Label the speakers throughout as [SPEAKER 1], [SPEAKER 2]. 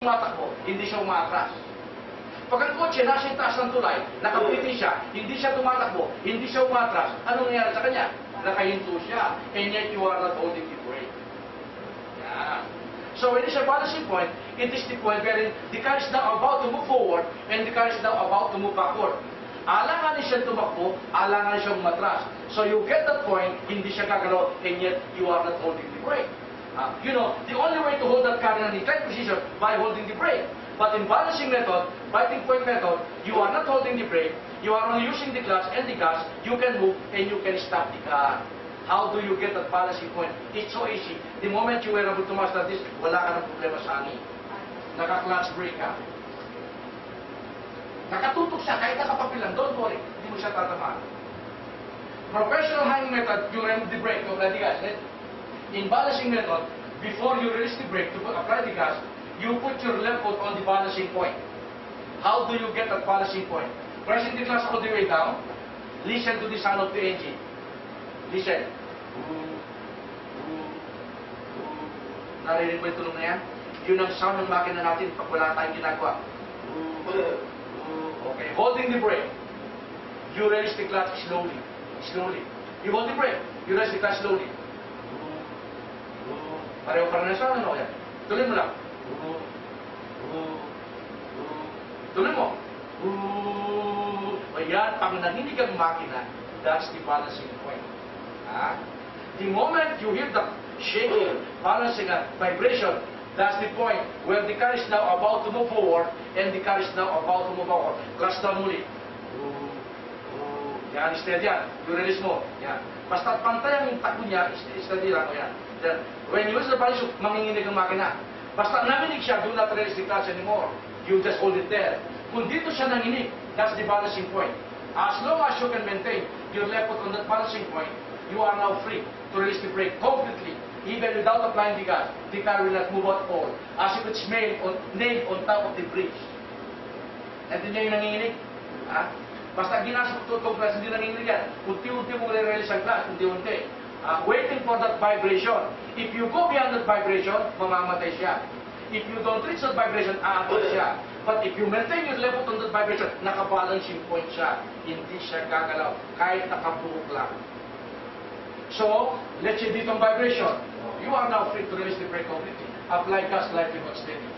[SPEAKER 1] Tumatakbo, hindi siya umaatras. Pag ang kotse nasa taas ng tulay, nakapiti siya, hindi siya tumatakbo, hindi siya umatras, anong nangyari sa kanya? Nakahinto siya, and yet you are not holding the brake. Yeah. So when it's a balancing point, it is the point wherein the car is now about to move forward, and the car is now about to move backward. Alanganin siya tumakbo, alanganin siya umatras. So you get that point, hindi siya gagalaw, and yet you are not holding the brake. You know, the only way to hold that car in an inclined position by holding the brake. But in balancing method, biting point method, you are not holding the brake, you are only using the clutch and the gas, you can move and you can stop the car. How do you get that balancing point? It's so easy. The moment you were able to master this, wala ka ng problema sa hangin. Naka-clutch brake ka. Nakatutok siya, kahit nakapapilang, don't worry, hindi mo siya tatamaan. Professional hanging method, you remove the brake to apply the gas. In balancing method, before you release the brake to apply the gas, you put your left foot on the balancing point. How do you get that balancing point? Pressing the clutch all the way down, listen to the sound of the engine. Listen. Narinig mo yung tunog na yan? Yun ang sound ng makina natin pag wala tayong ginagawa. Okay, holding the brake. You release the clutch slowly. Slowly. You hold the brake. You release the clutch slowly. Pareho pa rin ang sound, ano? Yan. Tuloy mo lang. Tuloy mo. Ayan, pag nanginig ang makina, that's the balancing point. The moment you hear the shaking, balancing, vibration, that's the point where the car is now about to move forward and the car is now about to move forward. Clutch down muli. Yan, steady yan. You release mo. Yan. Basta pantay ang takbo niya, steady lang. Yan. Then, when you use the balancing, manginginig ang makina. Basta nanginig siya, do not release the clutch anymore. You just hold it there. Kung dito siya nanginig, that's the balancing point. As long as you can maintain your left foot on that balancing point, you are now free to release the brake completely. Even without applying the gas, the car will not move at all. As if it's nailed on top of the bridge. And then yung nanginginig. Basta ginasok itong clutch, hindi nanginginig yan. Unti-unti mo release ang clutch, unti-unti. Waiting for that vibration. If you go beyond that vibration, mamamatay siya. If you don't reach that vibration, aatol siya. But if you maintain your left foot on that vibration, nakabalancing point siya. Hindi siya gagalaw, kahit nakabuhok lang. So, let's say dito ang vibration. You are now free to release the brake completely. Apply gas lightly but steady.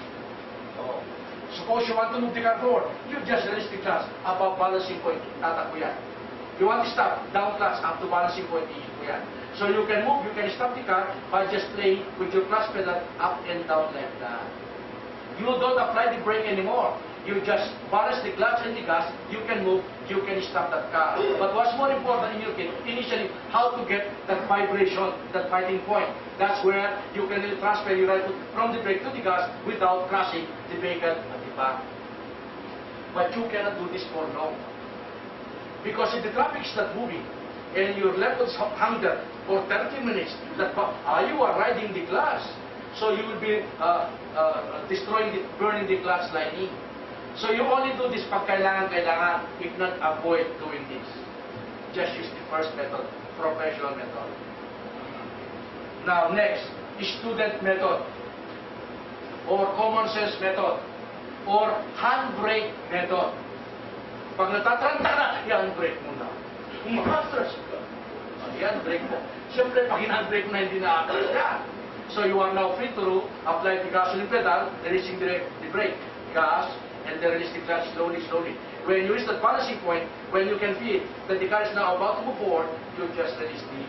[SPEAKER 1] Suppose you want to move the car forward, you just release the clutch above balancing point, tatakbo yan. You want to stop, down clutch up to balancing point, iikbo yan. So you can move, you can stop the car by just playing with your clutch pedal up and down like that. You don't apply the brake anymore. You just balance the clutch and the gas, you can move, you can stop that car. But what's more important in your case, initially, how to get that vibration, that biting point. That's where you can really transfer your right foot from the brake to the gas without crushing the vehicle at the back. But you cannot do this for long. Because if the traffic is not moving, and your left foot is hung there for 30 minutes, you are riding the clutch. So you will be burning the clutch lining. So you only do this pag kailangan, if not avoid doing this. Just use the first method, professional method. Now next, student method, or common sense method, or handbrake method. Pag natatranta ka na, i-handbrake mo na. Umatras ka. I-handbrake mo. Siyempre, pag in-handbrake mo na, hindi na-atras ka. So you are now free to apply the gasoline pedal, releasing the brake, gas, and then release the clutch slowly, slowly. When you reach that balancing point, when you can feel that the car is now about to move forward, you just release the.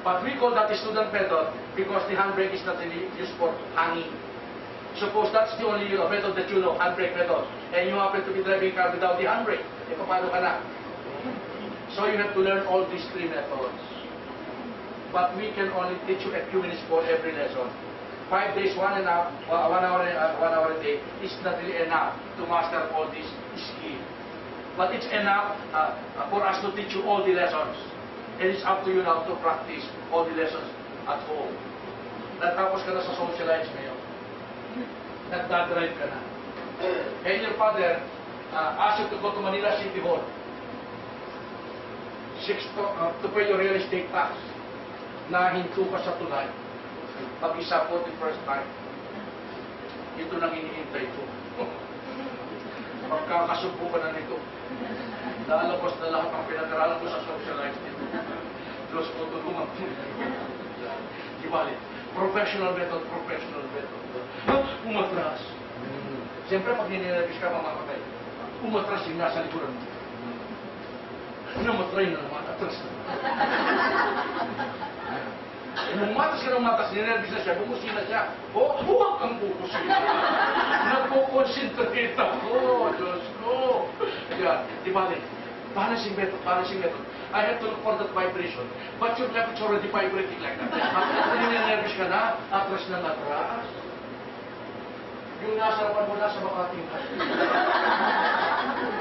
[SPEAKER 1] But we call that the student method because the handbrake is not really used for hanging. Suppose that's the only method that you know, handbrake method, and you happen to be driving a car without the handbrake. E paano ka na? So you have to learn all these three methods. But we can only teach you a few minutes for every lesson. 5 days, 1 hour a day is not really enough to master all these skills. But it's enough for us to teach you all the lessons. And it's up to you now to practice all the lessons at home. Natapos ka na sa socialize ngayon. Nagdadrive ka na. And your father asked you to go to Manila City Hall to pay your real estate tax. Na hinto ka sa tulay. Pag-isa po the first time. ito lang iniintay ko. Pagkakasubo ka na nito. Lalabas na lahat ang pinag-aralan ko sa socialized nito. Diyos ko, tulungan ko. Di bali, professional method. Umatras. Siyempre, pag ninervis ka, mamamatay. Umatras yung nasa likuran mo. Namatray na naman, atras na. Nung matas ka ng matas, ninervis na siya, bumusin na siya. Huwag kang bukusin. Nagpo-concentrate ako, Diyos ko. Yan, di ba? Balancing method. I have to look for that vibration. But your left is already vibrating like that. Kung ninervis ka na, atras na atras. Yung nasa harapan mo, nasa Makati.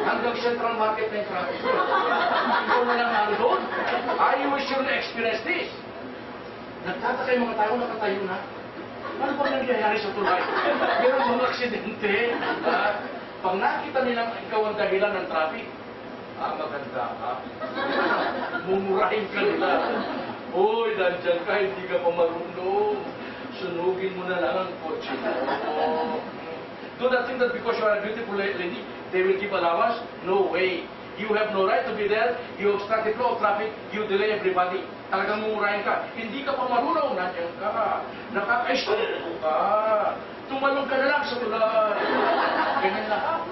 [SPEAKER 1] Hanggang Central Market na yung traffic. Ikaw na lang nandun. Are you sure na experience this? Nagtataka yung mga tao, nakatayo na. Ano bang nangyayari sa tulay? Meron mga aksidente. Pag nakita nilang ikaw ang dahilan ng traffic, maganda ka. Mumurahin ka nila. Hoy, nandyan ka, hindi ka pa marunong. Sunugin mo na lang ang kotse mo. Do not think that because you are a beautiful lady, they will give allowance? No way. You have no right to be there. You obstruct the flow of traffic. You delay everybody. Talagang mumurahin ka. Hindi ka pa marunong. Nandiyan ka. Nakaka-estudyo ka. Tumalong ka na lang sa tulay. Ganyan lahat.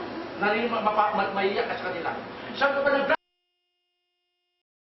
[SPEAKER 1] Maiyak ka sa kanila. Saan ka ba nag